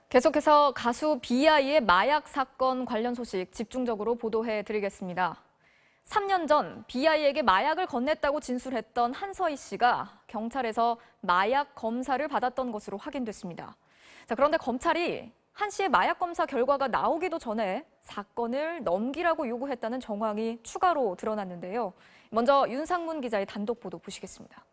계속해서 가수 비아이의 마약 사건 관련 소식 집중적으로 보도해 드리겠습니다. 3년 전 비아이에게 마약을 건넸다고 진술했던 한서희 씨가 경찰에서 마약 검사를 받았던 것으로 확인됐습니다. 그런데 검찰이 한 씨의 마약 검사 결과가 나오기도 전에 사건을 넘기라고 요구했다는 정황이 추가로 드러났는데요. 먼저 윤상문 기자의 단독 보도 보시겠습니다.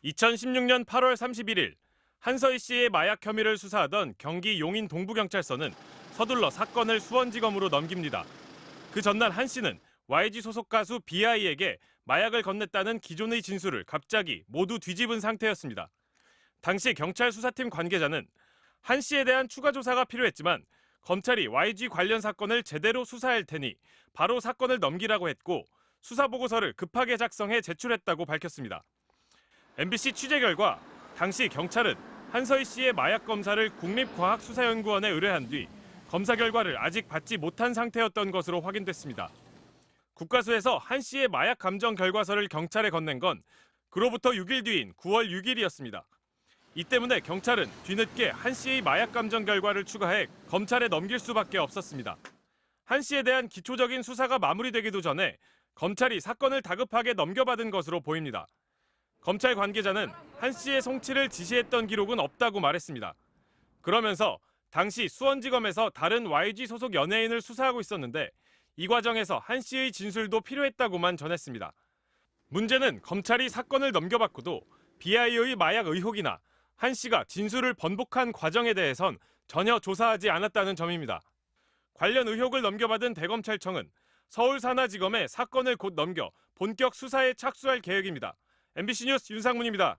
2016년 8월 31일 한서희 씨의 마약 혐의를 수사하던 경기 용인 동부경찰서는 서둘러 사건을 수원지검으로 넘깁니다. 그 전날 한 씨는 YG 소속 가수 비아이에게 마약을 건넸다는 기존의 진술을 갑자기 모두 뒤집은 상태였습니다. 당시 경찰 수사팀 관계자는 한 씨에 대한 추가 조사가 필요했지만 검찰이 YG 관련 사건을 제대로 수사할 테니 바로 사건을 넘기라고 했고 수사 보고서를 급하게 작성해 제출했다고 밝혔습니다. MBC 취재 결과 당시 경찰은 한서희 씨의 마약 검사를 국립과학수사연구원에 의뢰한 뒤 검사 결과를 아직 받지 못한 상태였던 것으로 확인됐습니다. 국과수에서 한 씨의 마약 감정 결과서를 경찰에 건넨 건 그로부터 6일 뒤인 9월 6일이었습니다. 이 때문에 경찰은 뒤늦게 한 씨의 마약 감정 결과를 추가해 검찰에 넘길 수밖에 없었습니다. 한 씨에 대한 기초적인 수사가 마무리되기도 전에 검찰이 사건을 다급하게 넘겨받은 것으로 보입니다. 검찰 관계자는 한 씨의 송치를 지시했던 기록은 없다고 말했습니다. 그러면서 당시 수원지검에서 다른 YG 소속 연예인을 수사하고 있었는데 이 과정에서 한 씨의 진술도 필요했다고만 전했습니다. 문제는 검찰이 사건을 넘겨받고도 비아이의 마약 의혹이나 한 씨가 진술을 번복한 과정에 대해선 전혀 조사하지 않았다는 점입니다. 관련 의혹을 넘겨받은 대검찰청은 서울산하지검에 사건을 곧 넘겨 본격 수사에 착수할 계획입니다. MBC 뉴스 윤상문입니다.